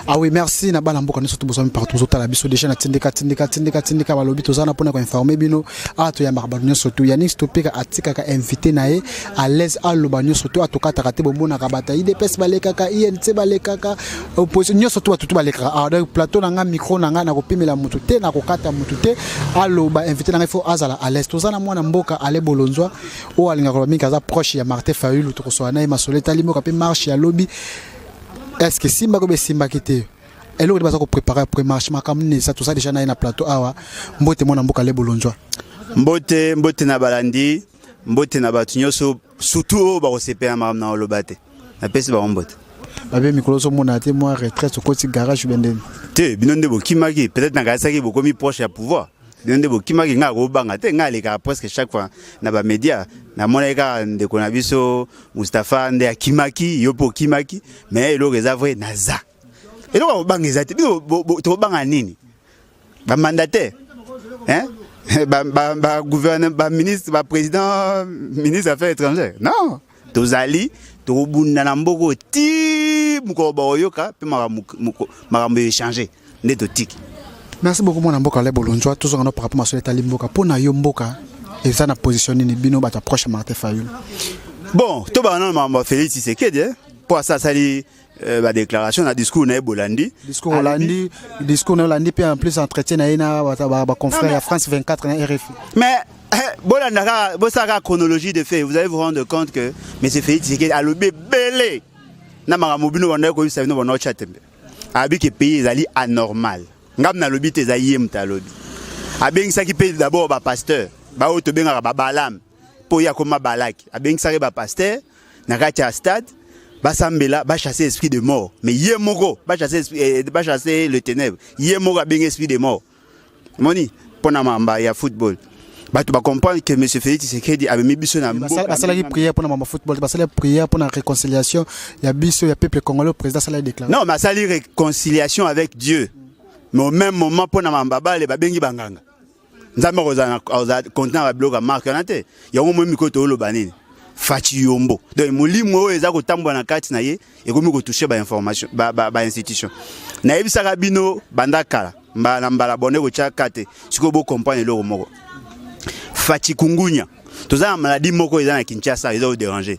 Ah oui, merci. Na bana mboka surtout besoin partout autant la biso déjà na tindika balobi tozana pona ko informer bino to ya marbano surtout Yannick Topeka atika ka invité nae à l'aise à lobanyo surtout atokata kate bomona ka bata IDPS balekaka INC balekaka opposition surtout tout balekaka donc plateau na nga micro na nga na kopimela mutu te na kokata mutu te aloba invité na faut azala à l'aise tozana mwana mboka ale bolonzwa o alinga ko mingi kaza proche ya Martin Fayulu to ko na masoleta limo ka pe marche ya lobby. Est-ce que Simba ko be Simba kité elle aurait pas préparer après marche makamne ça tout ça déjà na plateau awa mbote mona mboka le bolonzwa mbote na balandi mbote na batu nyoso surtout ba ko sepela mam na olobate na pesi ba mbote babe mikolo so mona te moi retraite ko ti garage benden te binonde bo kimaki peut-être na ga saki bo komi proche ya pouvoir binonde bo kimaki nga ko banga te nga le ka presque chaque fois na ba média na mona ka ndeko na biso Mustafa nde akimaki yopo kimaki mais le réserve naza et donc on banga ezati to banga nini ba mandataire hein ba gouverneur ba ministre ba président ministre affaires étrangères non tozali to bunda na mboko ti muko ba oyoka pe makambo échanger ndeto tiki. Merci beaucoup mon mboka le bolonzwa toujours par rapport à masoleta limboka pona yo mboka et ça na positionné ni bino ba ta proche Martin Fayulu. Bon to ba non mama Félix Tshisekedi pour ça sali la déclaration na discours na Bolandi discours Holandi puis en plus entretien na ba confrère à France 24 na RFI mais Bolanda bosaka chronologie de fait vous allez vous rendre compte que monsieur Félix Tshisekedi a lobé belé na makambo bino banda ko bisa bino banda chatembe abi ke pays ezali anormal ngam na lobby te zaye mta lobby abengi saki pe d'abord ba pasteur ba oto benga ba balam po ya koma balaki abengi saki ba pasteur na kati ya stade basambela ba chasser esprit de mort mais yé moko ba chasser le ténèbre yé moko bengi esprit de mort moni pona mamba ya football ba tu ba comprendre que monsieur Félix Tshisekedi a mis biso na mboka basala ki prière pona mamba football basala prière pona réconciliation ya biso ya peuple congolais président sala déclarer non mais sala réconciliation avec Dieu. Mais au même moment, pour Namambaba, les babengi banganga. Nous avons content avec bloc à marque. Il y a un moment où il y a un Fati Yombo. Donc, il y a un tambo na kati na ye et comme il toucher ba information, ba institution. Na yebi sarabino bandakala, mbala bonne ko chakate. Siko bo comprendre le moko. Fati kungunya. Toza maladie moko eza na Kinshasa, ils ont dérangé.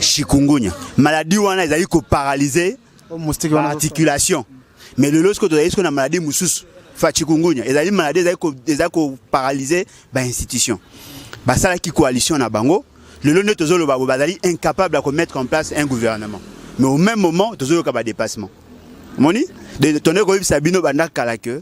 Chikungunya. Maladie wana ezali ko paralyser l'articulation. Mais le lorsque tu as une maladie moussous, chikungunya, et la maladie est paralysée par l'institution. Ça qui coalition na bango, le lono tozolo bazali incapable de mettre en place un gouvernement. Mais au même moment, tozolo ka dépassement. Moni, de tonner ko Sabino banda kala que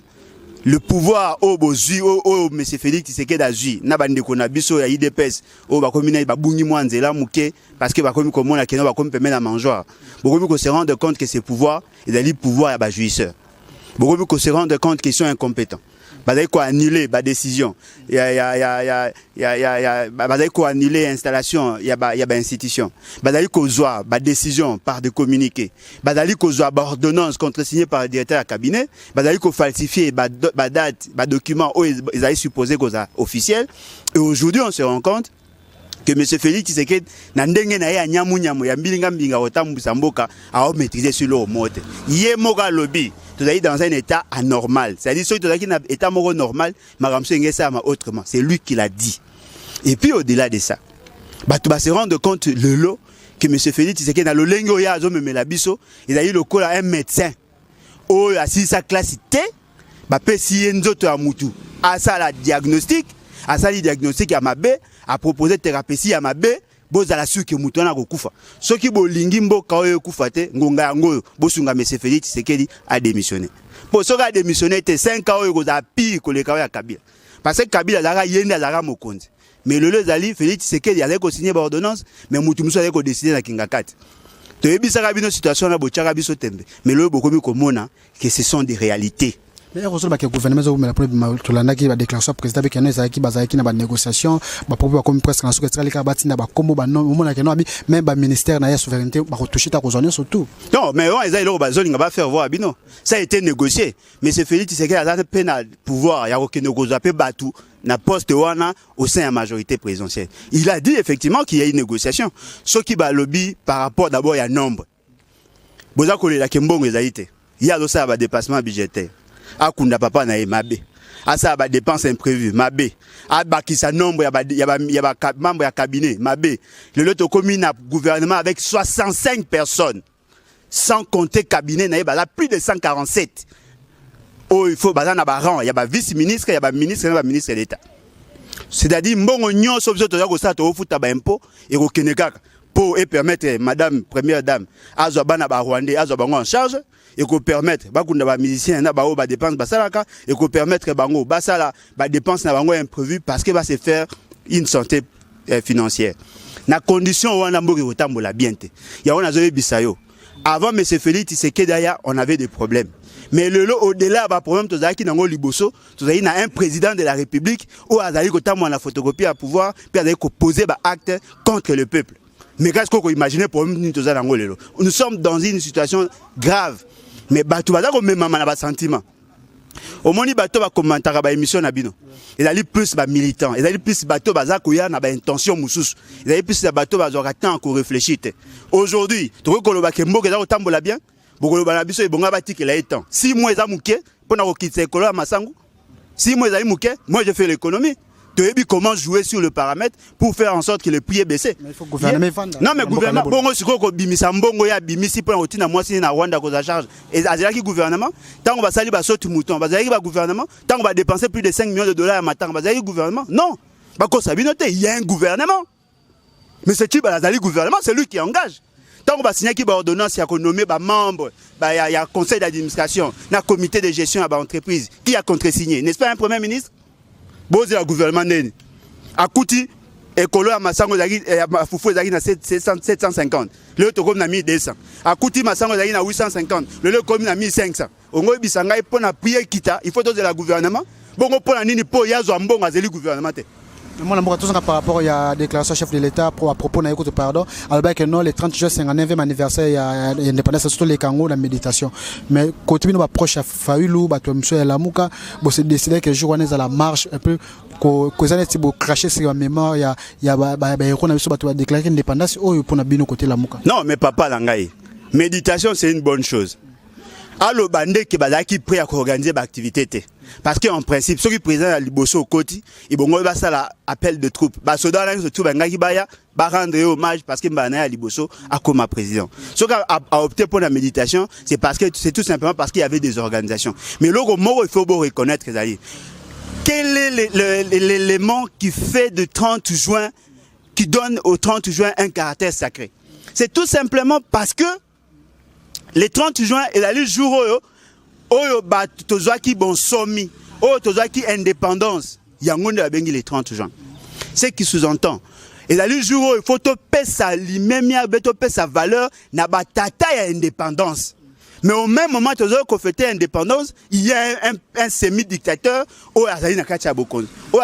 le pouvoir au bozui au monsieur Félix Tshisekedi azui na bandeko na biso ya IDPS au ba komina ba bungi mwanzela muke parce que ba komi komona keno ba komi permettre à mangeoire. Beaucoup ko se rendre compte que ces pouvoirs ils allaient pouvoir ya ba jouisseur. Beaucoup ko se rendre compte qu'ils sont incompétents. Bazali ko annuler ba décision. Bazali ko annuler installation ya ba institution. Bazali ko zwa ba décision par des communiqués. Bazali ko zwa ba ordonnance contresigné par le directeur de cabinet. Bazali ko falsifier ba date, ba document où ils allaient supposer que ça officiel. Et aujourd'hui on se rend compte que monsieur Félix Tshisekedi na ndenge na ya nyamu ya mbinga otambusa mboka a maîtriser sur le mode. Yé moka lobby. Tout est dans un état anormal. C'est-à-dire que tout est dans un état normal, autrement. C'est lui qui l'a dit. Et puis au-delà de ça, tu vas se rendre compte le lot que M. Félix Tshisekedi dans le lengo ya zo me la biso, il a eu le col à un médecin. Oh, assis sa classe T, peut si nzoto ya mutu. À ça la diagnostic, à ça le diagnostic à ma B, à proposer thérapie à ma B. Bozala suki mutu na kokufa soki bolingi mboka oyo kufa te ngonga yango bosunga monsieur Félix Tshisekedi a démissionné pour soka a démissionné te 5 ans oyo koza pire koleka ya Kabila parce que Kabila zaka yenda zaka mokonzi mais le zali Félix Tshisekedi allait signer ba ordonnance mais mutu muso allait ko décider na kingakati to yebisaka bino situation na bochaka biso tembe mais le bokomi komona que ce sont des réalités. Mais heureusement que le gouvernement a pris la déclaration président avec une négociation, comme presque même le ministère de la souveraineté va retoucher ta surtout. Non, mais on va faire voir Bino. Ça a été négocié. Mais c'est Félix Tshisekedi a un pénal pouvoir, il y a aucun négociation Batou na poste wana au sein de la majorité présidentielle. Il a dit effectivement qu'il y a une négociation. Ce qui va lobby par rapport d'abord à nombre. boza kolela kembongo ezalite ya do ça ba dépassement budgétaire akunda papa na mabe asa ba dépenses imprévues mabe abakisa nombre ya ba membre ya cabinet mabe le lot commis na gouvernement avec 65 personnes sans compter cabinet na ba plus de 147. Oh, il faut bazana ba rang, il y a ba vice-ministre, il y a ba ministre, il y a ba ministre d'État. C'est-à-dire mbongo nyonso biso toza ko sa to futa ba impôt et ko kenekaka pour permettre madame première dame azwa bana ba Rwandais azwa bango en charge et ko permettre ba kunda ba musicien na ba o ba dépense ba salaka et ko permettre bango ba sala ba dépense na bango imprévu parce que va se faire une santé financière. Na condition wana mboki kotambola bien te. Ya on a zoé bisayo. Avant M. Félix Tshisekedi on avait des problèmes. Mais le lot au-delà du problème, tu as un liboso, tu as un président de la République où il a la photocopie à pouvoir, puis il a posé des actes contre le peuple. Mais qu'est-ce qu'on imagine le problème? Nous sommes dans une situation grave. Mais tu vas dire même un sentiment. Au moins, tu vas commenter la émission Nabino. Il a plus de militants, il a plus de bateaux qui ont intention moussous. Il a plus de bateaux qui ont temps pour réfléchir. Aujourd'hui, tu vois que le bakembo qui est tambola bien. Bokolo banabiso ebonga batiki la étant. Si moi eza muke pona ko kitse ekolo ya masangu. Si moi eza muke, moi je fais l'économie. Tu sais comment jouer sur le paramètre pour faire en sorte que le prix est baissé. Mais il faut gouverner. Non mais gouvernement bongo siko ko bimisa mbongo ya bimisi pona otina mwasi na Rwanda ko za charge. Et azela ki gouvernement, tant on va sali ba sotu mouton, ba zali ba gouvernement, tant on va dépenser plus de 5 millions de dollars à matin, ba zali gouvernement. Non. Ba ko sabinote, il y a un gouvernement. Mais c'est qui ba zali gouvernement, c'est lui qui engage. Tant qu'on va signer qui va ordonnance, il y a nommé membre, il y a conseil d'administration, il y a comité de gestion à l'entreprise, qui a contre-signé. N'est-ce pas un premier ministre? Bon, c'est le gouvernement. À Kouti, Ekolo à Massango Zagi, à Foufou Zagi, 750. Le Tokom n'a mis 200. À Kouti, Massango Zagi, 850. Le Komi n'a mis 500. Au moins, Bissanga, il faut prier Kita, il faut donner le gouvernement. Bon, pour la Nini, pour Yazo Ambon, le gouvernement. Moi, par rapport à la déclaration chef de l'État à propos de pardon, alors que non, le 30 juin, 59e anniversaire, il y a l'indépendance, surtout les Kango, la méditation. Mais quand on approche à Fayoulou, M. Lamouka, c'est décidé que le jour où on est à la marche, un peu, qu'on ait craché sur la mémoire, il y a déclaré l'indépendance, ou pour nous côté Lamouka. Non, mais papa Langaï, méditation, c'est une bonne chose. Alors, bandé qui est prêt à organiser l'activité. Parce qu'en principe, ceux qui président à Liboso au côté, ils vont faire l'appel de troupes. Parce que dans tout va rendre hommage parce que à Liboso a comme président. Ceux qui ont opté pour la méditation, c'est parce que c'est tout simplement parce qu'il y avait des organisations. Mais là, il faut reconnaître quel est l'élément qui fait de 30 juin, qui donne au 30 juin un caractère sacré. C'est tout simplement parce que le 30 juin, il a le jour où il bon sommi, où il indépendance. Il y a un bengi le 30 juin. Ce qui sous-entend, il a le jour où il faut payer sa sa valeur, na batata ya indépendance. Mais au même moment, qu'on fêtait l'indépendance, il y a un semi-dictateur où il y a un Bokonzi. Où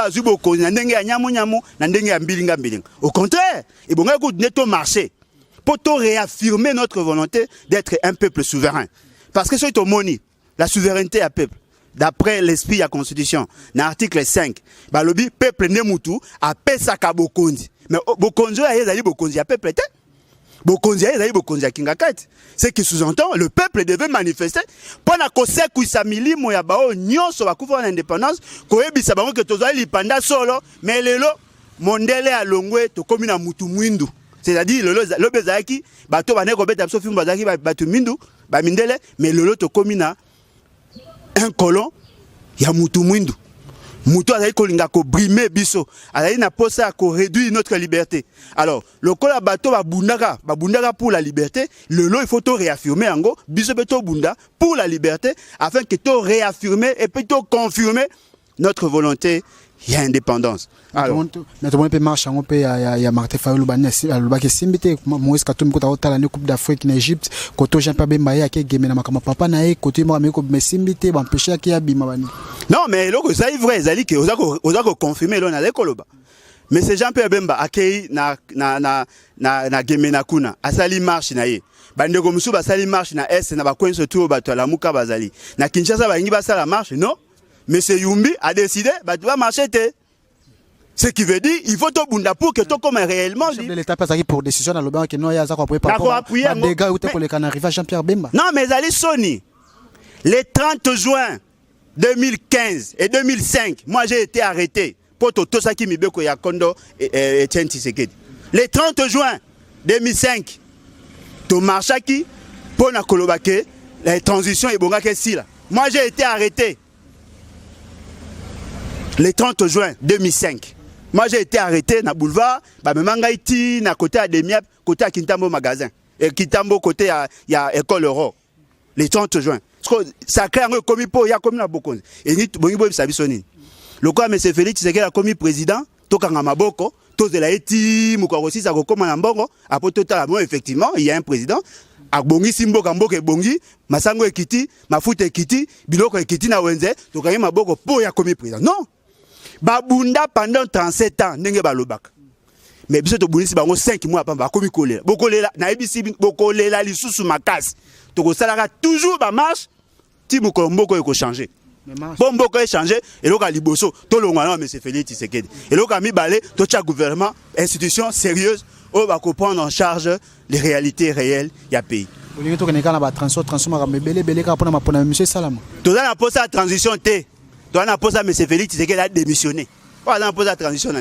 il y a un Au contraire, il y a un marché. Pour réaffirmer notre volonté d'être un peuple souverain. Parce que c'est au moni, la souveraineté à peuple. D'après l'esprit de la Constitution, dans l'article 5, le peuple ne moutou a pesaka Bokonzi. Mais Bokonzi a Bokonzi a peuple. Bokonzi a Bokonzi a Kingakat. Ce qui sous-entend, le peuple devait manifester pendant que c'est que ça mili moya bao nyon so bakufa l'indépendance, ko ebisa bango que tozo lipanda solo, mais lelo mondele a longwe to komi na mutu mwindu. C'est-à-dire le bezaki bato baneko beta biso film bazaki batu mindu ba mindele mais le loto komina un colon ya mutu mwindu mutu azali kolinga ko brimer biso azali na posa ko réduire notre liberté. Alors le kola bato babundaka pour la liberté, le lot il faut to réaffirmer ango biso beto bunda pour la liberté afin que to réaffirmer et plutôt confirmer notre volonté. Il y a indépendance. Alors, mais tout le monde peut marcher, on peut y a Martin Fayoulou le qui s'imite Moïse Katumbi quand on a la Coupe d'Afrique en Égypte, quand Jean Pierre Bemba qui game na makama papa na côté moi mais comme s'imite ban pêcher qui a bima bani. Non mais là ça est vrai, zali que osako confirmer là na lekoloba. Mais c'est Jean Pierre Bemba akei na game na kuna asali marche na ye. Bandeko musu basali marche na est na ba kwenso tout bato la muka bazali. Na Kinshasa ba ngi basala marche non. Mais c'est Yumbi a décidé, bah tu vas marcher. Ce qui veut dire il faut tout bunda pour que tout comme réellement l'état pas pour décision dans le banc que non ya za ko appuyer par des gars où pour les canards Jean-Pierre Bemba. Non mais allez Sony. Le 30 juin 2015 et 2005, moi j'ai été arrêté pour tout ça qui me beko ya Kondo et Etienne Tshisekedi. Le 30 juin 2005, to marchaki pour na kolobake la transition et bonga si là. Moi j'ai été arrêté le 30 juin 2005. Moi j'ai été arrêté na boulevard, ba me mangaiti na côté à Demiap, côté à Kintambo magasin et Kintambo côté à école Euro. Le 30 juin. Ça crée un commis pour ya commis na bokonzi. Et ni bongi boy sabisoni. Le quoi monsieur Félix Tshisekedi a commis président, to kanga maboko, to de la eti mukwa aussi ça kokoma na mbongo, après totalement effectivement, il y a un président. A bongi simbo kambo ke bongi, masango ekiti, mafuta ekiti, biloko ekiti na wenze, to kanga maboko pour ya commis président. Non. Babunda pendant 37 ans ndenge balobaka. Mais biso to bunisi bango 5 mois pa ba komi kolela. Bokolela na ebisi bokolela lisusu makasi. To ko salaka toujours ba marche ti mukolombo ko changer. Bon mboko changer et loka liboso to longwana monsieur Félix Tshisekedi. Et loka mi balé to cha gouvernement institution sérieuse o ba ko prendre en charge les réalités réelles ya pays. Olingi to keneka na ba transformation ma belé ka pona ma pona monsieur Salama. To za na posa transition té. To na posa monsieur Félix Tshisekedi a démissionné. Voilà na posa transition.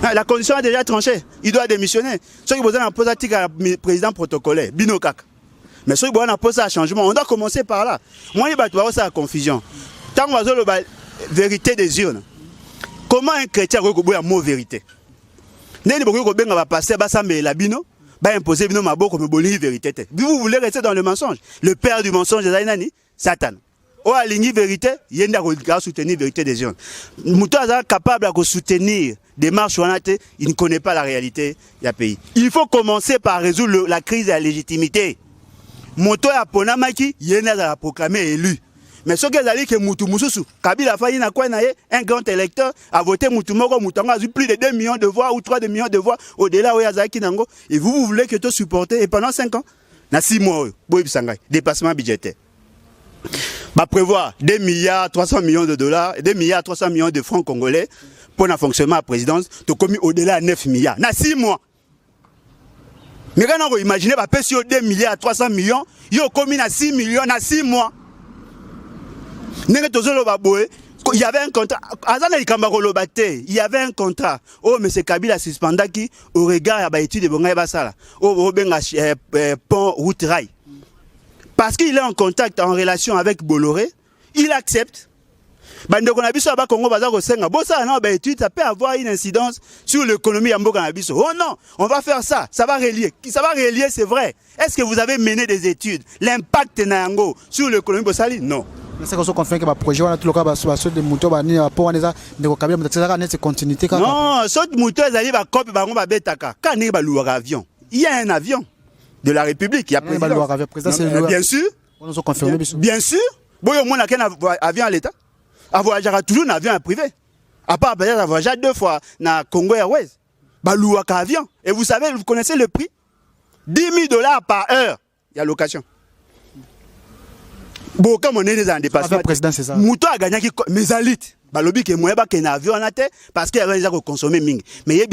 La condition a déjà tranché. Il doit démissionner. Ceux qui besoin poser un président protocolaire, Binokak. Mais ceux qui besoin poser un changement, on doit commencer par là. Moi, il va y avoir ça la confusion. Tant qu'on va la vérité des urnes. Comment un chrétien va avoir un mot vérité? N'est-ce pas qu'on va passer la bino, va imposer bino mabo comme boli vérité. Vous voulez rester dans le mensonge. Le père du mensonge est Nani, Satan. Oh, à la vérité, il y a une soutenir la vérité des urnes. Moutou est capable de soutenir des marches, il ne connaît pas la réalité du pays. Il faut commencer par résoudre la crise de la légitimité. Moutou est à Ponamaki, il y a proclamé élu. Mais ce qui est allé que Moutou Moussou, Kabila Faye n'a quoi un grand électeur a voté Moutou Moko, Moutou a eu plus de 2 millions de voix ou 3 millions de voix au-delà où Yazaki Nango. Et vous voulez que tu supportes et pendant 5 ans, dans 6 mois, dépassement budgétaire. Va prévoir 2 milliards 300 millions de dollars, 2 milliards 300 millions de francs congolais pour le fonctionnement à la présidence, tu as commis au-delà de 9 milliards. Dans 6 mois. Mais quand on imagine, sur 2 milliards 300 millions, il y a commis dans 6 millions dans 6 mois. Il y avait un contrat. Il y avait un contrat. Oh, M. Kabila suspendaki au regard de l'étude de Bongaï Bassala. Au pont route rail. Parce qu'il est en contact, en relation avec Bolloré, il accepte. Ça peut avoir une incidence sur l'économie de Mboka. Oh non, on va faire ça, ça va relier. Ça va relier, c'est vrai. Est-ce que vous avez mené des études? L'impact Nango sur l'économie de non. C'est qu'on confirme que le projet de moto continuité. Non, ce moto va copie quand il y a un avion. Il y a un avion de la République. Il y a bien sûr. Bien sûr. Bon, il y a un avion à l'État. À voyager toujours un avion privé. À part peut-être voyager 2 fois dans Congo Airways. Balouak avion. Et vous savez, vous connaissez le prix? 10 000 $ par heure. Il y a location. Bon, comme on est dans un dépassement. Mouto a gagné mes élites. Balobi que moi un avion en tête parce qu'il y a déjà consommé ming. Mais il y a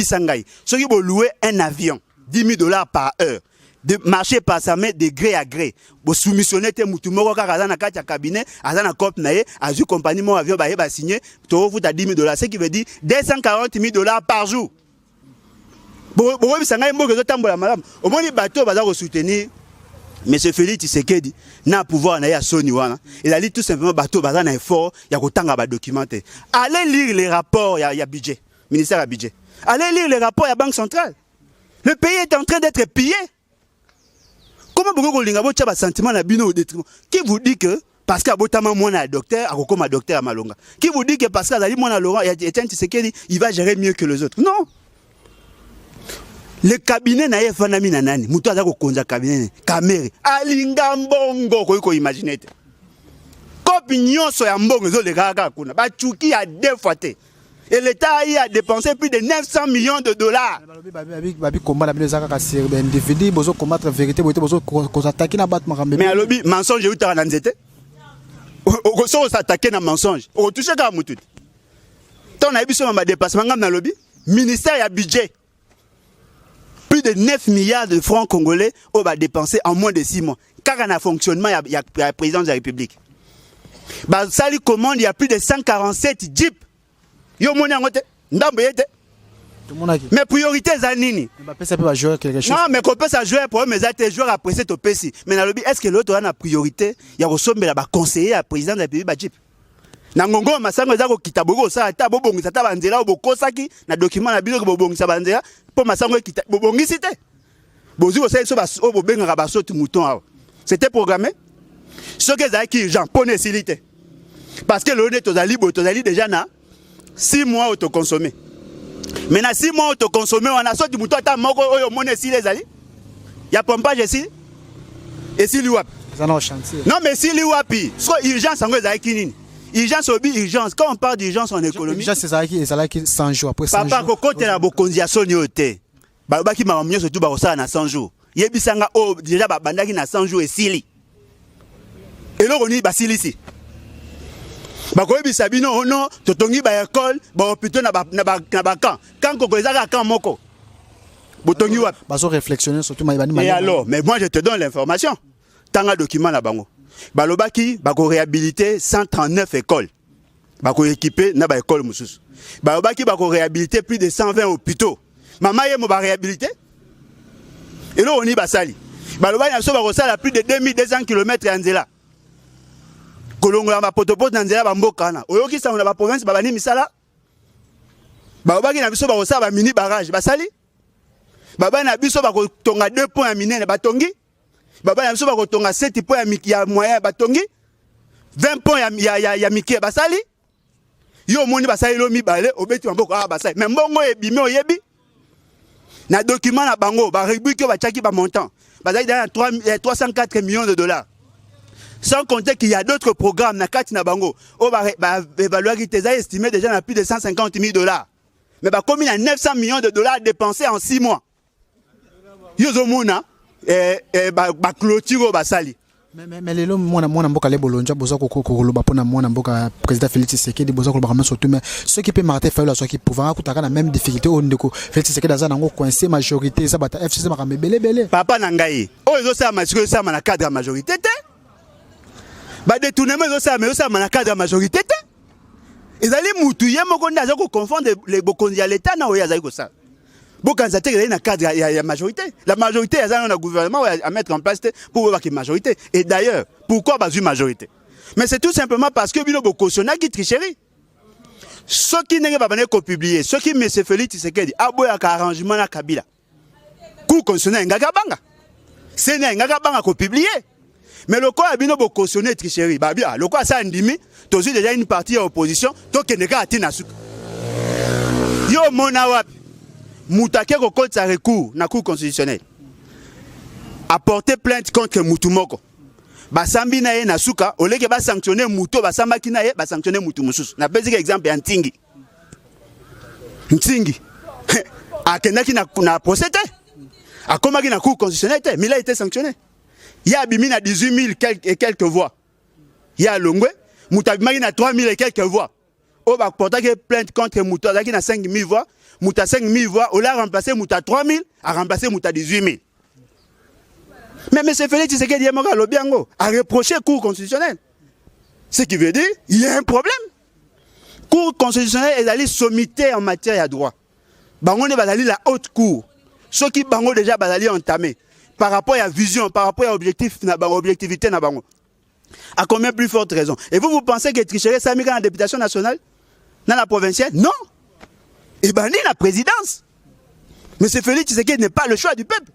ceux qui vont louer un avion 10 000 $ par heure. De marcher par sa main de gré à gré. Vous soumissionnez tes moutoumoko car à un cabinet, à un cop naé, à une compagnie mon avion va signer, tu vous as 10 000 $, ce qui veut dire 240 000 $ par jour. Bon, ça n'a pas de temps madame. Au moins les bateaux va soutenir. Monsieur Félix Tshisekedi n'a pouvoir na Sony wana. Il a dit tout simplement bateau bazan un effort, il y a autant de documenter. Allez lire les rapports, il y a budget, ministère à budget. Allez lire les rapports, il y a banque centrale. Le pays est en train d'être pillé. Comment vous avez un sentiment au détriment? Qui vous dit que parce qu'il y a un docteur, un docteur à Malonga? Qui vous dit que parce qu'il y a un Laurent, il va gérer mieux que les autres? Non. Le cabinet n'a pas fait de nani. Moutou a un cabinet. Kamere. Alinga mbongo ko imaginer. Copignon so ya mbongo zo le gaga kuna. Ba chuki a défaité. Et l'État a dépensé plus de 900 millions de $. Mais à l'objet, mensonge, où tu as un zété? Au s'attaquer à mensonge. Au toucher à Moutout. Tant na biso ma dépassement ngam na lobby, ministère ya budget. Plus de 9 milliards de francs congolais on va dépenser en moins de 6 mois. Car on a fonctionnement il y a la présidence de la République. Bah ça lui commande il y a plus de 147 jeeps. Yo moni ngote ndambo yete. Mais priorité zanini. Mbappé ça peut jouer quelque chose. Non mais qu'on peut ça jouer pour mais ça te joueur après cette OPC. Mais dans le lobby est-ce que l'autre a la priorité il y a ressombé ba conseiller à président de la République ba jeep. Na ngongo masango za ko kitaboko ça ta bobongisa ta banzela obokosaki na document na bino ko bobongisa banzela po masango kita bobongisi te. Bozi ko ça so ba obobenga ba so mouton awa. C'était programmé. Ce que ça qui Jean pone silité. Parce que le tozali déjà na 6 mois autoconsommé. Maintenant 6 mois autoconsommé on a sorti mouton ta moko oyo mone silé zali. Ya pompage ici. Et si lui wapi. Ça na chantier. Non mais si lui wapi, so urgence ngo za kinini. Urgence obi urgence quand on parle d'urgence en économie. Urgence c'est ça qui 100 jours après 100 jours. Papa ko côté la bokonziaso nyote. Ba ki ma mnyo surtout ba ça na 100 jours. Yebisanga o déjà ba bandaki na 100 jours et sili. Et là on y ba sili ici. Ba ko yebisa bino non totongi ba école ba hôpital na ba camp. Quand ko ezaka camp moko. Botongi wa ba so réflexionner surtout ma bani. Et alors mais moi je te donne l'information. Tanga document na bango. Balobaki bako réhabiliter 139 écoles. Bako équiper na ba école mususu. Balobaki bako réhabiliter plus de 120 hôpitaux. Maman yemo ba réhabiliter. Et là on y basali. Balobaki na so bako sala plus de 2200 km en nzela. Kolongo ya potopoto na nzela ba mboka na. Oyoki sa na ba province ba bani misala. Balobaki na biso bako sala ba mini barrage basali. Baba na biso bako tonga 2 points ya minene batongi. Baba na biso bako tonga 7 points ya moyen batongi. 20 points ya mikie basali. Yo moni basali lo mibale obeti maboko basali. Mais mbongo ebime oyebi. Na document na bango ba rubrique ba tchaki ba montant. Basali dans 304 millions de dollars. Sans compter qu'il y a d'autres programmes na kati na bango. O ba évaluer qui t'es estimé déjà à plus de 150 000 dollars. Mais bah comme il y a 900 millions de dollars dépensés en 6 mois. Yozo mona ba clôture ba sali. Mais les hommes mona mboka le bolonja boza kokoloba pona mona mboka président Félix Tshisekedi boza koloba vraiment surtout mais ceux qui peut marter faire ceux qui pouvoir kutaka la même difficulté au ndeko Félix Tshisekedi za nango coincé majorité ça bata FCC makambe belé. Papa na ngai. O ezo sa masiko sa na cadre de majorité te. Ba détournement ezo sa mais ça na cadre de majorité te. Ezali mutu ye moko ndaza ko confondre les bokonzi à l'état na oya zali ko ça. Bokanza te na cadre ya majorité. La majorité ezali na gouvernement à mettre en place pour voir que majorité. Et d'ailleurs, pourquoi bazu majorité? Mais c'est tout simplement parce que bino bokosiona qui tricherie. Ceux qui n'ont pas ko publier, ceux qui monsieur Félix Tshisekedi aboya ka arrangement na Kabila. Ku konsona ngaka banga. C'est ngaka banga ko publier. Mais le quoi bino bo cautionner tricherie ba bien le quoi ça ndimi tozi déjà une partie à opposition to keneka atina suka yo mona wapi mutake ko kotsa recours na cour constitutionnelle apporter plainte contre mutumoko ba sambi na ye na suka oleke ba sanctionner muto ba sambaki na ye ba sanctionner mutu mususu na petit exemple ya ntingi akendaki na procès akomaki na cour constitutionnelle mais il a été sanctionné. Il y a Bimina à 18 000 et quelques voix. Il y a Longwe, Moutabimaki à 3 000 et quelques voix. On va porter plainte contre Mouta qui a 5 000 voix. Mouta 5 000 voix. On l'a remplacé Mouta 3 000, a remplacé Mouta 18 000. Mais M. Félix Tshisekedi Yemora Lobiango a reproché la Cour constitutionnelle. Ce qui veut dire qu'il y a un problème. La Cour constitutionnelle est allée sommité en matière de droit. Bango est allé la haute cour. Ceux qui Bango déjà allé entamé. Par rapport à la vision, par rapport à l'objectivité, à combien plus forte raison? Et vous pensez que tricherie, ça a mis dans la députation nationale? Dans la provinciale? Non! Et bien, la présidence. Mais c'est Félix Tshisekedi n'est pas le choix du peuple.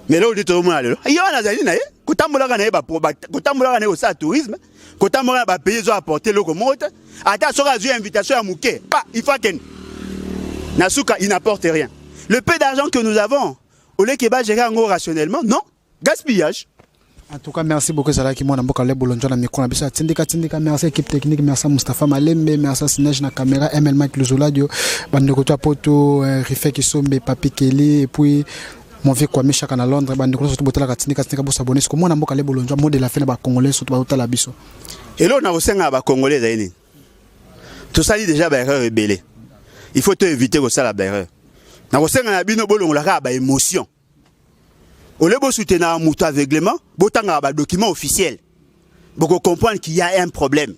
Mais là, on dit tout le monde, il y a un azali, quand on a un tourisme, quand on a un pays qui a apporté le remote, attends, on a une invitation à Mouké. Il faut qu'il Nasuka, il n'apporte rien. Le peu d'argent que nous avons, au lieu qu'il va gérer rationnellement, non, gaspillage. En tout cas, merci beaucoup, Zalaki. Moi, je suis Bolonjo na micro. Merci équipe technique, merci Mustafa Malembe, merci Sinej na caméra, ML Mike Luzoladio, Bandekoto Poto, Rife Kisombe, Papi Kelly, et puis mon vieux Kwame Chaka na Londres, Bandekoto surtout Botala Katsindika pour s'abonner. Parce que moi, je suis Bolonjo, mot de la fin, les Congolais, surtout Botala Biso. Et là, on a aussi un Congolais. Tout ça dit déjà erreur rebelle. Il faut te éviter que ça la erreur. Na ko senga na bino bolongo la ba émotion. Au lieu de soutenir un mouton aveuglement, botanga ba document officiel. Pour comprendre qu'il y a un problème.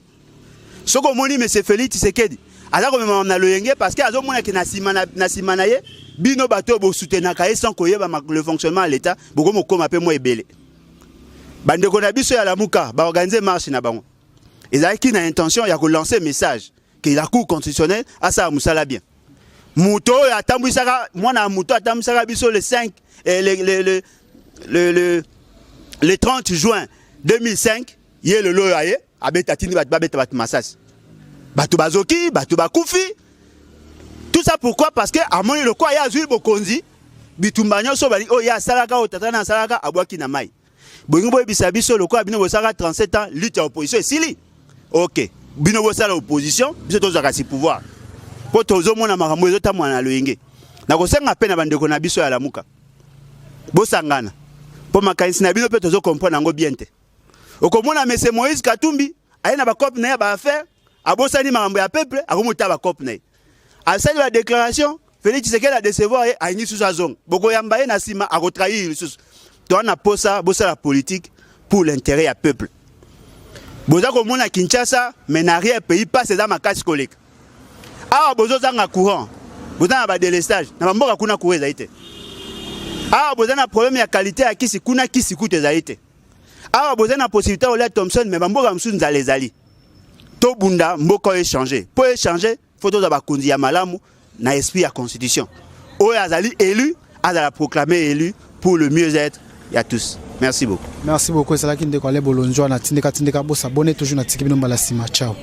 Ce que moni monsieur Félix Tshisekedi, alors que on a le yenge parce que azo mona ki na simana ye, bino bato bo soutenir ka sans koyeba le fonctionnement de l'état, boko mo koma pe mo ebele. Bande ko na biso ya lamuka, ba organiser marche na bango. Ezali ki na intention ya ko lancer message que la Cour constitutionnelle a ça musala bien. Mouto ya tambwisaka mwana mouto atambwisaka biso le 5 le 30 juin 2005, yé le loyaye abetatini babeta bat masas. Batu bazoki, batu bakufi. Tout ça pourquoi? Parce que à mon le quoi ya zui bokonzi, bitumbanyo so bali oh ya salaka o tatana salaka abwaki na mai. Bongo boy bisabiso le quoi bino bosaka 37 ans lutte à opposition sili. OK. Bino bosala opposition, biso tozaka si pouvoir. Po tozo mona makambo ezota mwana loyenge. Na kosenga pe na bandeko na biso ya lamuka. Bosangana. Po makanisi na bino pe tozo comprendre ngo bien te. Okomona mese Moïse Katumbi, ayena ba cop na ya ba affaire, abosani makambo ya peuple, akomuta ba cop na. Asali la déclaration, Félix Tshisekedi a décevoir a ini sous sa zone. Boko yamba na sima a retrahir sous. To na posa bosa la politique pour l'intérêt du peuple. Boza komona Kinshasa, mais n'arrière pays pas c'est dans ma casse collègue. Ah bozo zanga courant. Boza na ba délestage, na mboka kuna courant zaite. Ah boza na problème ya qualité ya kisi kuna kisi kute zaite. Ah boza na possibilité Ola Thompson mais mboka msu nzale zali. To bunda mboko échanger. Pour échanger, faut to za ba konzi ya malamu na esprit ya constitution. Oya azali élu, azala proclamé élu pour le mieux-être à tous. Merci beaucoup. Merci beaucoup. C'est là qu'il décolle Bolonjo na tindeka bossa bonne toujours na tikibino mbala sima. Ciao.